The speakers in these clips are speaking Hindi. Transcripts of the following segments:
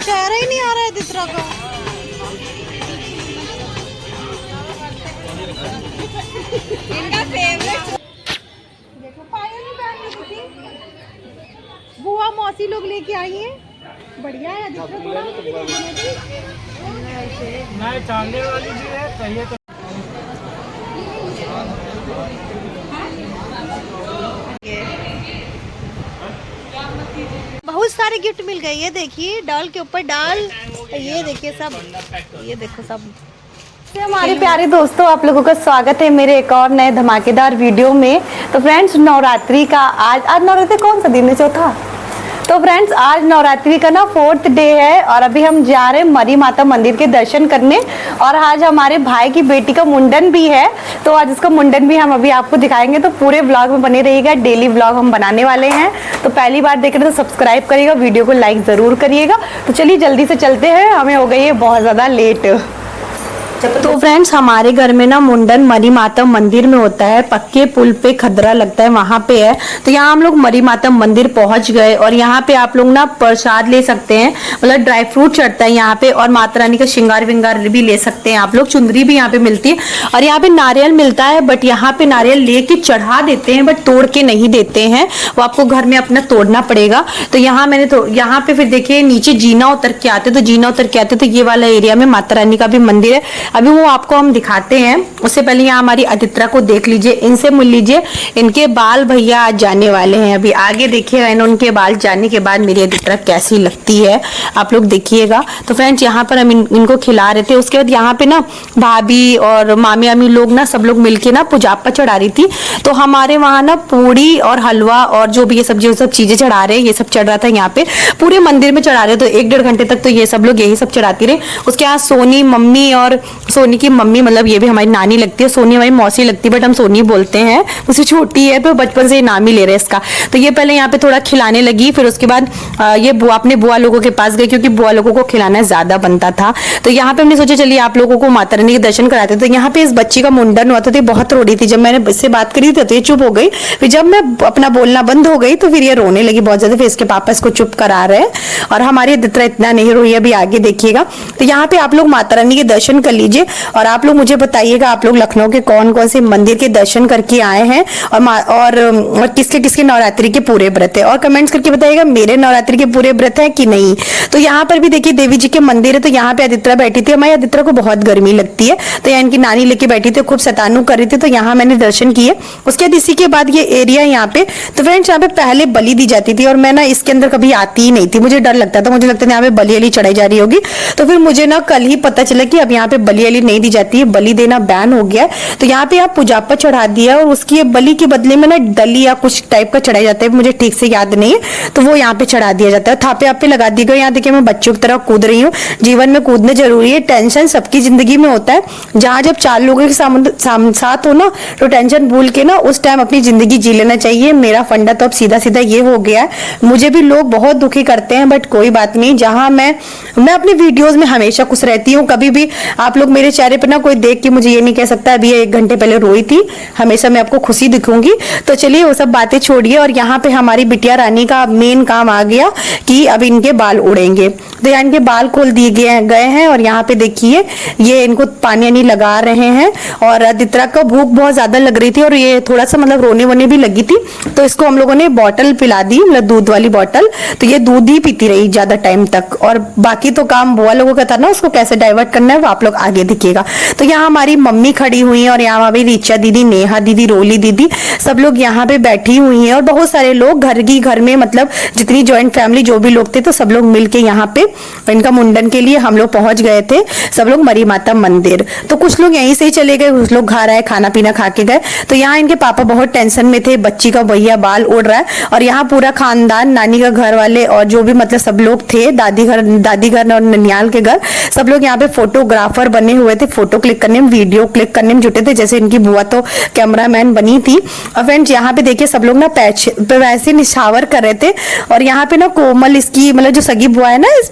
चेहरा ही नहीं आ रहा है दित्रा का। इनका फेवरेट देखो पायल नहीं पहन ली किसी। बुआ मौसी लोग लेके आई हैं। बढ़िया है दित्रा थोड़ा नहीं चांदे वाली भी है चाहिए तो। बहुत सारे गिफ्ट मिल गए। ये देखिए डॉल के ऊपर डॉल, ये देखिए सब, ये देखो सब। हमारे प्यारे दोस्तों, आप लोगों का स्वागत है मेरे एक और नए धमाकेदार वीडियो में। तो फ्रेंड्स नवरात्रि का आज नवरात्रि कौन सा दिन है? चौथा। तो फ्रेंड्स आज नवरात्रि का ना 4th डे है और अभी हम जा रहे हैं मरी माता मंदिर के दर्शन करने। और आज हमारे भाई की बेटी का मुंडन भी है, तो आज उसका मुंडन भी हम अभी आपको दिखाएंगे। तो पूरे व्लॉग में बने रहिएगा, डेली व्लॉग हम बनाने वाले हैं। तो पहली बार देख रहे हो तो सब्सक्राइब करिएगा, वीडियो को लाइक ज़रूर करिएगा। तो चलिए जल्दी से चलते हैं, हमें हो गई है बहुत ज़्यादा लेट। तो फ्रेंड्स हमारे घर में ना मुंडन मरी माता मंदिर में होता है, पक्के पुल पे खदरा लगता है वहां पे है। तो यहाँ हम लोग मरी माता मंदिर पहुंच गए और यहाँ पे आप लोग ना प्रसाद ले सकते हैं, मतलब ड्राई फ्रूट चढ़ता है यहाँ पे, और माता रानी का श्रृंगार विंगार भी ले सकते हैं आप लोग। चुंदरी भी यहाँ पे मिलती है और यहाँ पे नारियल मिलता है, बट यहाँ पे नारियल लेके चढ़ा देते हैं बट तोड़ के नहीं देते हैं, वो आपको घर में अपना तोड़ना पड़ेगा। तो यहाँ मैंने तो यहाँ पे फिर देखिए नीचे जीना उतर के आते, तो जीना उतर के आते तो ये वाला एरिया में माता रानी का भी मंदिर है, अभी वो आपको हम दिखाते हैं। उससे पहले यहाँ हमारी अदित्रा को देख लीजिए, इनसे मिल लीजिए, इनके बाल भैया आज जाने वाले हैं। अभी आगे देखिएगा उनके बाल जाने के बाद मेरी अदित्रा कैसी लगती है, आप लोग देखिएगा। तो फ्रेंड्स यहाँ पर हम इनको खिला रहे थे। उसके बाद यहाँ पे ना भाभी और मामी आमी लोग ना सब लोग मिलके ना पुजापा चढ़ा रही थी। तो हमारे वहाँ ना पूड़ी और हलवा और जो भी ये सब्जी सब चीजें चढ़ा रहे हैं, ये सब चढ़ रहा था यहाँ पे पूरे मंदिर में चढ़ा रहे। तो 1-1.5 घंटे तक तो ये सब लोग यही सब चढ़ाती रहे। उसके यहाँ सोनी मम्मी और सोनी की मम्मी, मतलब ये भी हमारी नानी लगती है, सोनी हमारी मौसी लगती है बट हम सोनी बोलते हैं, उससे छोटी है तो बचपन से नाम ही ले रहे हैं इसका। तो ये पहले यहाँ पे थोड़ा खिलाने लगी, फिर उसके बाद ये बुआ अपने बुआ लोगों के पास गई क्योंकि बुआ लोगों को खिलाना ज्यादा बनता था। तो यहाँ पे हमने सोचा चलिए आप लोगों को माता रानी के दर्शन कराते। तो यहाँ पे इस बच्ची का मुंडन हुआ था, तो बहुत रो रही थी। जब मैंने इससे बात करी थी तो ये चुप हो गई, फिर जब मैं अपना बोलना बंद हो गई तो फिर ये रोने लगी बहुत ज्यादा। फिर इसके पापा इसको चुप करा रहे हैं और हमारी अदित्रा इतना नहीं रोई, अभी आगे देखिएगा। तो यहाँ पे आप लोग माता रानी के दर्शन कर लीजिए और आप लोग मुझे बताइएगा आप लोग लखनऊ के कौन कौन से मंदिर के दर्शन करके आए हैं और किसके किसके नवरात्रि के पूरे व्रत है, और कमेंट्स करके बताइएगा मेरे नवरात्रि के पूरे व्रत है कि नहीं। तो यहाँ पर भी देखिए देवी जी के मंदिर है। तो यहाँ पे अदित्रा बैठी थी, हमारी अदित्रा को बहुत गर्मी लगती है तो यहाँ इनकी नानी लेके बैठी थी, खूब शतानू कर रही थी। तो यहाँ मैंने दर्शन किए। उसके बाद इसी के बाद ये एरिया यहाँ पे, तो फ्रेंड्स यहाँ पे पहले बलि दी जाती थी और मैं ना इसके अंदर कभी आती ही नहीं थी, मुझे डर लगता था, मुझे लगता था यहाँ पे बलि अली चढ़ाई जा रही होगी। तो फिर मुझे ना कल ही पता चला कि अब यहाँ पे बलि अली नहीं दी जाती है, बलि देना बैन हो गया। तो यहाँ पे आप पुजापा चढ़ा दिया और उसकी बलि के बदले में ना दली या कुछ टाइप का चढ़ाया जाता है, मुझे ठीक से याद नहीं है, तो वो यहाँ पे चढ़ा दिया जाता है। थापे आप पे लगा दिए गए। यहाँ देखिए मैं बच्चों की तरह कूद रही हूँ, जीवन में कूदना जरूरी है, टेंशन सबकी जिंदगी में होता है। जहाँ जब 4 लोगों के साथ हो ना तो टेंशन भूल के ना उस टाइम अपनी जिंदगी जी लेना चाहिए। मेरा फंडा तो अब सीधा सीधा ये हो गया है। मुझे भी लोग बहुत दुखी करते हैं बट कोई बात नहीं, जहाँ मैं अपनी वीडियोज में हमेशा खुश रहती हूँ। कभी भी आप लोग मेरे चेहरे पर ना कोई देख के मुझे ये नहीं कह सकता अभी 1 घंटे पहले रोई थी, हमेशा मैं आपको खुशी दिखूंगी। तो चलिए वो सब बातें छोड़िए और यहाँ पे हमारी बिटिया रानी का मेन काम आ गया कि अब इनके बाल उड़ेंगे। तो यहाँ इनके बाल खोल दिए गए हैं और यहाँ पे देखिए ये इनको पानी लगा रहे हैं। और अदित्रा को भूख बहुत ज्यादा लग रही थी और ये थोड़ा सा मतलब रोने वोने भी लगी थी, तो इसको हम लोगों ने बॉटल पिला दी, मतलब दूध वाली बॉटल। तो ये दूध ही पीती रही ज्यादा टाइम तक और बाकी तो काम बुआ लोगों का था ना, उसको कैसे डाइवर्ट करना है वो आप लोग आगे दिखिएगा। तो यहाँ हमारी मम्मी खड़ी हुई है और यहाँ हमारी रीचा दीदी, नेहा दीदी, रोली दीदी, सब लोग यहाँ पे बैठी हुई हैं और बहुत सारे लोग घर में, मतलब जितनी ज्वाइंट फैमिली जो भी लोग थे तो सब लोग मिलके यहाँ पे इनका मुंडन के लिए हम लोग पहुंच गए थे, सब लोग मरी माता मंदिर। तो कुछ लोग यहीं से ही चले गए, कुछ लोग घर आए, खाना पीना खा के गए। तो यहाँ इनके पापा बहुत टेंशन में थे, बच्ची का भैया बाल उड़ रहा है और यहाँ पूरा खानदान, नानी का घर वाले और जो भी मतलब सब लोग थे, दादी घर और ननियाल के घर, सब लोग यहाँ पे फोटोग्राफर बने बने हुए थे, फोटो क्लिक करने में, वीडियो क्लिक करने में जुटे थे। जैसे इनकी बुआ तो कैमरामैन बनी थी। और फ्रेंड्स यहाँ पे देखिए सब लोग ना पैच पे वैसे निछावर कर रहे थे। और यहाँ पे ना कोमल, इसकी मतलब जो सगी बुआ है ना इस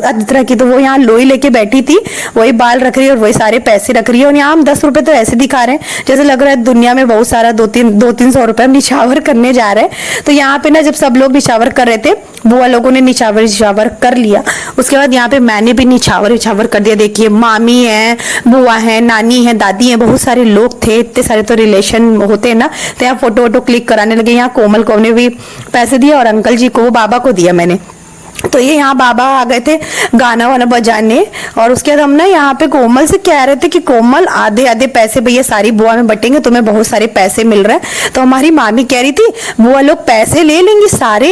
अदित्रा की, तो वो यहाँ लोई लेके बैठी थी, वही बाल रख रही है और वही सारे पैसे रख रही है। और यहाँ हम 10 रुपए तो ऐसे दिखा रहे हैं जैसे लग रहा है दुनिया में बहुत सारा 200-300 रुपए हम निछावर करने जा रहे हैं। तो यहाँ पे ना जब सब लोग निछावर कर रहे थे, बुआ लोगों ने निछावर कर लिया। उसके बाद यहाँ पे मैंने भी निछावर कर दिया। देखिए मामी है, बुआ है, नानी है, दादी है, बहुत सारे लोग थे, इतने सारे तो रिलेशन होते हैं ना। तो यहाँ फोटो वोटो क्लिक कराने लगे। यहाँ कोमल को ने भी पैसे दिए और अंकल जी को, वो बाबा को दिया मैंने। तो ये यहाँ बाबा आ गए थे गाना वाना बजाने। और उसके बाद हम ना यहाँ पे कोमल से कह रहे थे कि कोमल आधे आधे पैसे भैया सारी बुआ में बटेंगे, तुम्हें बहुत सारे पैसे मिल रहे हैं। तो हमारी मामी कह रही थी बुआ लोग पैसे ले लेंगी सारे,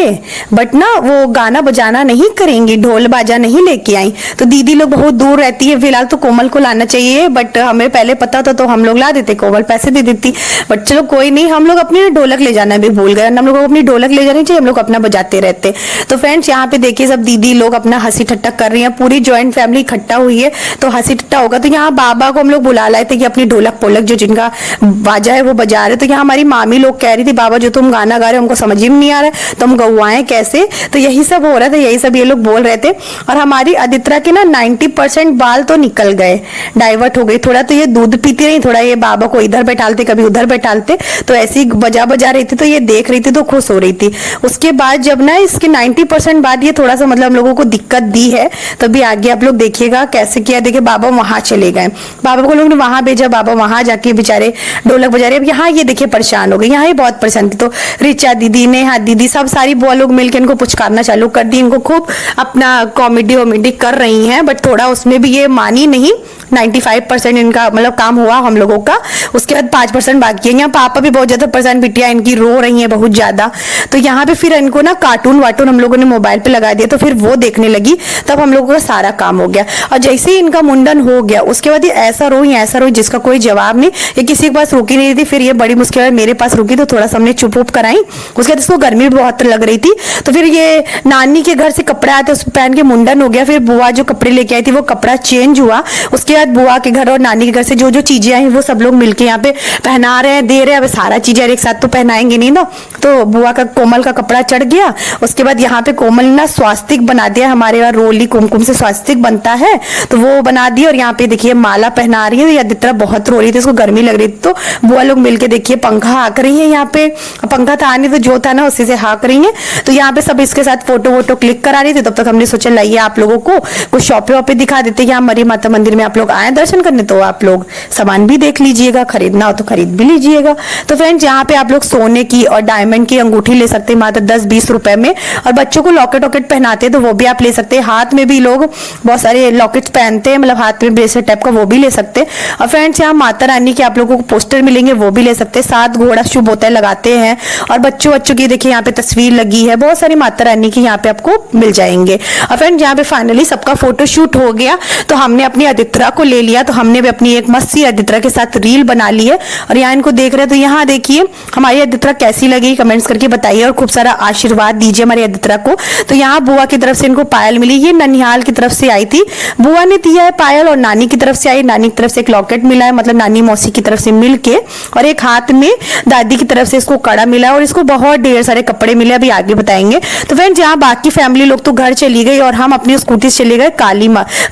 बट ना वो गाना बजाना नहीं करेंगी, ढोल बाजा नहीं लेके आई। तो दीदी लोग बहुत दूर रहती है, फिलहाल तो कोमल को लाना चाहिए, बट हमें पहले पता था तो हम लोग ला देते, कोमल पैसे दे देती। बट चलो कोई नहीं, हम लोग अपनी ढोलक ले जाना भी भूल गए। हम लोग को अपनी ढोलक ले जानी चाहिए, हम लोग अपना बजाते रहते। तो फ्रेंड्स यहाँ पे देखिए सब दीदी लोग अपना हंसी ठट्टा कर रही हैं, पूरी ज्वाइंट फैमिली इकट्ठा हुई है तो हंसी ठट्टा होगा। तो यहाँ बाबा को हम लोग बुला लाए थे कि अपनी ढोलक पोलक जो जिनका बाजा है वो बजा रहे। तो यहाँ हमारी मामी लोग कह रही थी बाबा जो तुम गाना गा रहे हो हमको समझ ही नहीं आ रहा है, तुम गवाएं कैसे। तो यही सब हो रहा था, यही सब ये लोग बोल रहे थे। और हमारी अदित्रा के ना 90% बाल तो निकल गए, डाइवर्ट हो गई थोड़ा। तो ये दूध पीती रही, थोड़ा ये बाबा को इधर बैठालते कभी उधर बैठालते, तो ऐसी बजा रही थी। तो ये देख रही थी तो खुश हो रही थी। उसके बाद जब ना इसके 90% बाद ये थोड़ा सा मतलब हम लोगों को दिक्कत दी है, तभी आगे आप लोग देखिएगा कैसे किया। देखिए बाबा वहां चले गए, बाबा को लोग ने वहां भेजा, बाबा वहां जाके बेचारे ढोलक बजा रहे। अब यहाँ ये देखिए परेशान हो गए, यहाँ ये बहुत परेशान थी। तो रिचा दीदी, नेहा दीदी, सब सारी बुआ लोग मिलकर इनको पुचकारना चालू कर दी। इनको खूब अपना कॉमेडी वॉमेडी कर रही हैं, बट थोड़ा उसमें भी ये मानी नहीं। 95% इनका मतलब काम हुआ हम लोगों का, उसके बाद 5% बाकी है। यहाँ पापा भी बहुत ज्यादा परेशान, बिटिया इनकी रो रही है बहुत ज्यादा। तो यहाँ पे फिर इनको ना कार्टून वाटून हम लोगों ने मोबाइल पे लगा दिया, तो फिर वो देखने लगी, तब हम लोगों का सारा काम हो गया। और जैसे ही इनका मुंडन हो गया उसके बाद ये ऐसा रोई जिसका कोई जवाब नहीं। ये किसी के पास रुकी नहीं थी, फिर ये बड़ी मुश्किल में मेरे पास रुकी, तो थोड़ा सा हमने चुप उप कराई। उसके बाद इसको गर्मी भी बहुत लग रही थी, तो फिर ये नानी के घर से कपड़े आए थे, उस पहन के मुंडन हो गया। फिर बुआ जो कपड़े लेके आई थी वो कपड़ा चेंज हुआ। उसके बाद बुआ के घर और नानी के घर से जो जो चीजें आई वो सब लोग मिलके यहाँ पे पहना रहे हैं, दे रहे हैं। अब सारा चीजें एक साथ तो पहनाएंगे नहीं ना, तो बुआ का कोमल का कपड़ा चढ़ गया। उसके बाद यहाँ पे कोमल ना स्वास्तिक बना दिया, हमारे यहाँ रोली कुमकुम से स्वास्तिक बनता है तो वो बना दिया। और यहाँ पे देखिए माला पहना रही है। अदित्रा बहुत रो रही थी, उसको गर्मी लग रही थी, तो बुआ लोग मिलके देखिए पंखा हाँक रही है। यहाँ पे पंखा था नहीं तो जो था ना उसी से हाँक रही है। तो यहाँ पे सब इसके साथ फोटो वोटो क्लिक करा रही थी। तब तक हमने सोचा लाइए आप लोगों को कुछ शॉपे वॉपे दिखा देते। यहाँ मरी माता मंदिर में आप लोग आए दर्शन करने, तो आप लोग सामान भी देख लीजिएगा, खरीदना हो तो खरीद भी लीजिएगा। तो फ्रेंड्स यहाँ पे आप लोग सोने की और डायमंड की अंगूठी ले सकते हैं मात्र 10-20 रुपए में। और बच्चों को लॉकेट वॉकेट पहनाते हैं तो वो भी आप ले सकते हैं। हाथ में भी लोग बहुत सारे लॉकेट्स पहनते हैं, मतलब हाथ में ब्रेसलेट टाइप का, वो भी ले सकते हैं। और फ्रेंड्स यहाँ माता रानी के आप लोगों को पोस्टर मिलेंगे, वो भी ले सकते हैं। 7 घोड़ा शुभ होता है लगाते हैं। और बच्चों की देखिए यहाँ पे तस्वीर लगी है, बहुत सारी माता रानी की यहाँ पे आपको मिल जाएंगे। और फ्रेंड्स यहाँ पे फाइनली सबका फोटो शूट हो गया, तो हमने अपनी अदित्रा को ले लिया। तो हमने भी अपनी एक मस्त सी अदित्रा के साथ रील बना ली है। और यहाँ इनको देख रहे हैं, तो यहाँ देखिए हमारी अदित्रा कैसी लगी कमेंट्स करके बताइए, और खूब सारा आशीर्वाद दीजिए हमारी अदित्रा को। तो यहाँ बुआ की तरफ से इनको पायल मिली, ये ननिहाल की तरफ से आई थी, बुआ ने दिया है पायल। और नानी की तरफ से आई, नानी की तरफ से एक लॉकेट मिला है, मतलब नानी मौसी की तरफ से मिल के। और एक हाथ में दादी की तरफ से इसको कड़ा मिला है, और इसको बहुत ढेर सारे कपड़े मिले, अभी आगे बताएंगे। तो फ्रेंड्स यहाँ बाकी फैमिली लोग तो घर चली गई और हम अपनी स्कूटी से चले गए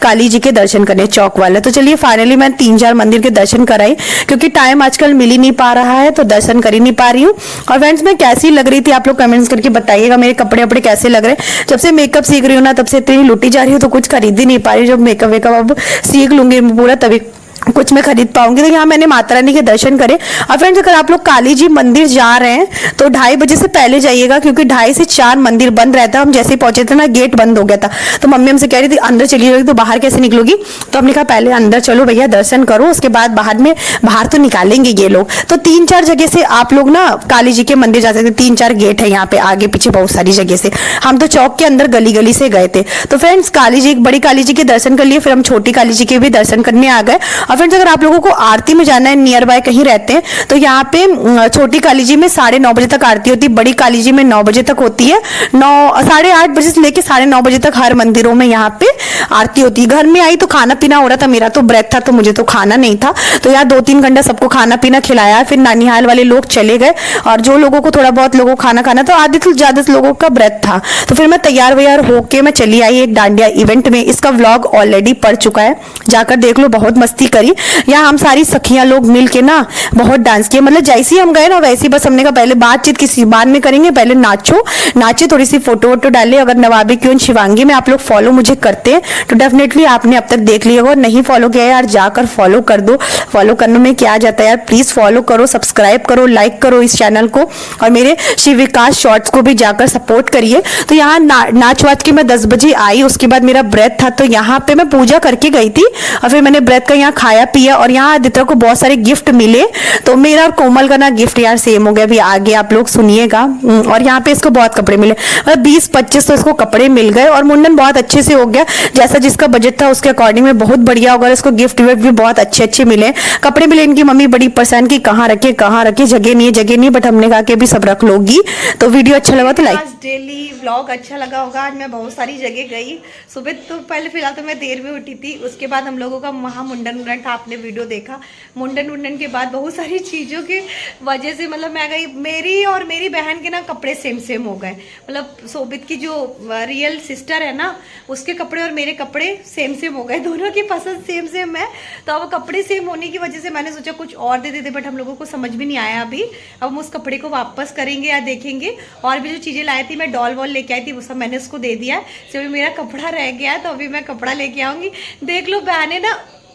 काली जी के दर्शन करने, चौक वाले। तो चलिए फाइनली मैं 3-4 मंदिर के दर्शन कराई, क्योंकि टाइम आजकल मिल ही नहीं पा रहा है तो दर्शन कर ही नहीं पा रही हूँ। और फ्रेंड्स मैं कैसी लग रही थी आप लोग कमेंट्स करके बताइएगा, मेरे कपड़े वपड़े कैसे लग रहे हैं। जब से मेकअप सीख रही हूँ ना तब से इतनी लुटी जा रही हूँ, तो कुछ खरीद ही नहीं पा रही। जब मेकअप वेकअप अब सीख लूंगी पूरा तभी कुछ मैं खरीद पाऊंगी। तो यहाँ मैंने माता रानी के दर्शन करे। और फ्रेंड्स अगर आप लोग काली जी मंदिर जा रहे हैं तो 2:30 बजे से पहले जाइएगा, क्योंकि 2:30 से 4 मंदिर बंद रहता है। हम जैसे ही पहुंचे थे ना गेट बंद हो गया था, तो मम्मी हमसे कह रही थी अंदर चली जाएगी तो बाहर कैसे निकलोगी। तो हमने कहा पहले अंदर चलो भैया दर्शन करो, उसके बाद बाहर तो निकालेंगे ये लोग। तो 3-4 जगह से आप लोग ना काली जी के मंदिर जा सकते। 3-4 गेट है यहाँ पे आगे पीछे बहुत सारी जगह से। हम तो चौक के अंदर गली गली से गए थे। तो फ्रेंड्स काली जी, बड़ी काली जी के दर्शन कर लिए, फिर हम छोटी काली जी के भी दर्शन करने आ गए। और फिर फ्रेंड्स अगर आप लोगों को आरती में जाना है, नियर बाय कहीं रहते हैं, तो यहाँ पे छोटी काली जी में 9:30 बजे तक आरती होती है, बड़ी काली जी में 9 बजे तक होती है। 8:30 बजे से लेके 9:30 बजे तक हर मंदिरों में यहाँ पे आरती होती है। घर में आई तो खाना पीना हो रहा था, मेरा तो व्रत था तो मुझे तो खाना नहीं था, तो यहाँ 2-3 घंटा सबको खाना पीना खिलाया। फिर नानिहाल वाले लोग चले गए और जो लोगों को थोड़ा बहुत लोगों को खाना तो आधे से ज्यादा लोगों का व्रत था, तो फिर मैं तैयार व्यार होके मैं चली आई एक डांडिया इवेंट में। इसका व्लॉग ऑलरेडी पड़ चुका है, जाकर देख लो। बहुत मस्ती करी यहाँ हम सारी सखियां लोग मिल के ना, बहुत डांस किया। मतलब जैसे ही हम गए ना वैसे ही बस हमने कहा पहले बातचीत किसी बाद में करेंगे, पहले नाचे, थोड़ी सी फोटो वोटो डाले। अगर नवाबी क्यों शिवांगी में आप लोग फॉलो मुझे करते हैं तो डेफिनेटली आपने अब तक देख लिया होगा, नहीं फॉलो किया यार जाकर फॉलो कर दो। फॉलो करने में क्या जाता है यार, प्लीज फॉलो करो, सब्सक्राइब करो, लाइक करो इस चैनल को, और मेरे शिव विकास शॉर्ट्स को भी जाकर सपोर्ट करिए। तो यहाँ नाच वाच के मैं 10 बजे आई, उसके बाद मेरा व्रत था तो यहाँ पे मैं पूजा करके गई थी और फिर मैंने व्रत का यहाँ खाया पिया। और यहाँ आदित्य को बहुत सारे गिफ्ट मिले, तो मेरा और कोमल का ना गिफ्ट यार सेम हो गया, अभी आगे आप लोग सुनिएगा। और यहाँ पे इसको बहुत कपड़े मिले, मतलब 20-25 तो इसको कपड़े मिल गए और मुंडन बहुत अच्छे से हो गया, जैसा जिसका बजट था उसके अकॉर्डिंग में बहुत बढ़िया होगा। इसको गिफ्ट विफ्ट भी बहुत अच्छे मिले, कपड़े मिले। इनकी मम्मी बड़ी परेशान की कहाँ रखे, जगह नहीं, बट हमने कहा कि अभी सब रख लोगी। तो वीडियो अच्छा लगा तो लाइक। डेली व्लॉग अच्छा लगा होगा। आज मैं बहुत सारी जगह गई सुबह, तो पहले फिलहाल तो मैं देर में उठी थी, उसके बाद हम लोगों का वहाँ मुंडन था, आपने वीडियो देखा। मुंडन के बाद बहुत सारी चीज़ों की वजह से मतलब मैं गई, मेरी और मेरी बहन के ना कपड़े सेम हो गए। मतलब शोभित की जो रियल सिस्टर है ना, उसके कपड़े और मेरे कपड़े सेम हो गए, दोनों की पसंद सेम है। तो अब कपड़े सेम होने की वजह से मैंने सोचा कुछ और दे देते, बट हम लोगों को समझ भी नहीं आया अभी। अब हम उस कपड़े को वापस करेंगे या देखेंगे। और भी जो चीज़ें लाई थी, मैं डॉल वॉल लेके आई थी, वो सब मैंने उसको दे दिया है। सिर्फ अभी मेरा कपड़ा रह गया है, तो अभी मैं कपड़ा लेके आऊँगी। देख लो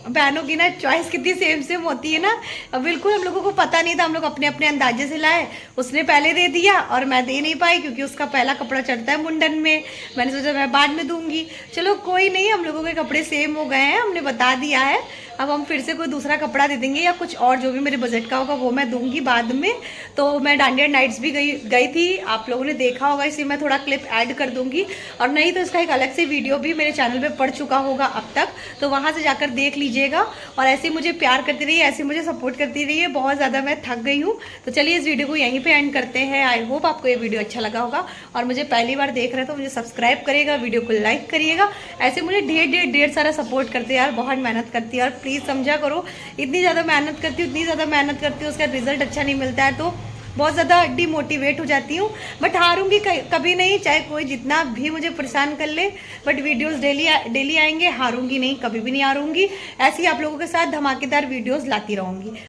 बहनों की ना चॉइस कितनी सेम होती है ना। बिल्कुल हम लोगों को पता नहीं था, हम लोग अपने अंदाजे से लाए। उसने पहले दे दिया और मैं दे नहीं पाई क्योंकि उसका पहला कपड़ा चढ़ता है मुंडन में। मैंने सोचा मैं बाद में दूंगी, चलो कोई नहीं, हम लोगों के कपड़े सेम हो गए हैं, हमने बता दिया है। अब हम फिर से कोई दूसरा कपड़ा दे देंगे या कुछ और जो भी मेरे बजट का होगा वो मैं दूंगी बाद में। तो मैं डांडिया नाइट्स भी गई थी, आप लोगों ने देखा होगा, इसे मैं थोड़ा क्लिप ऐड कर दूंगी। और नहीं तो इसका एक अलग से वीडियो भी मेरे चैनल पे पड़ चुका होगा अब तक, तो वहाँ से जाकर देख लीजिएगा। और ऐसे मुझे प्यार करती रहिए, ऐसे मुझे सपोर्ट करती रहिए। बहुत ज़्यादा मैं थक गई हूँ, तो चलिए इस वीडियो को यहीं पर एंड करते हैं। आई होप आपको ये वीडियो अच्छा लगा होगा, और मुझे पहली बार देख रहे हैं तो मुझे सब्सक्राइब करिएगा, वीडियो को लाइक करिएगा। ऐसे मुझे ढेर सारा सपोर्ट करते हैं यार, बहुत मेहनत करती है। और प्लीज़ समझा करो, इतनी ज़्यादा मेहनत करती हूँ, उसका रिजल्ट अच्छा नहीं मिलता है तो बहुत ज़्यादा डिमोटिवेट हो जाती हूँ। बट हारूंगी कभी नहीं, चाहे कोई जितना भी मुझे परेशान कर ले, बट वीडियोस डेली आएंगे। हारूंगी नहीं, कभी भी नहीं हारूंगी। ऐसे ही आप लोगों के साथ धमाकेदार वीडियोस लाती रहूँगी।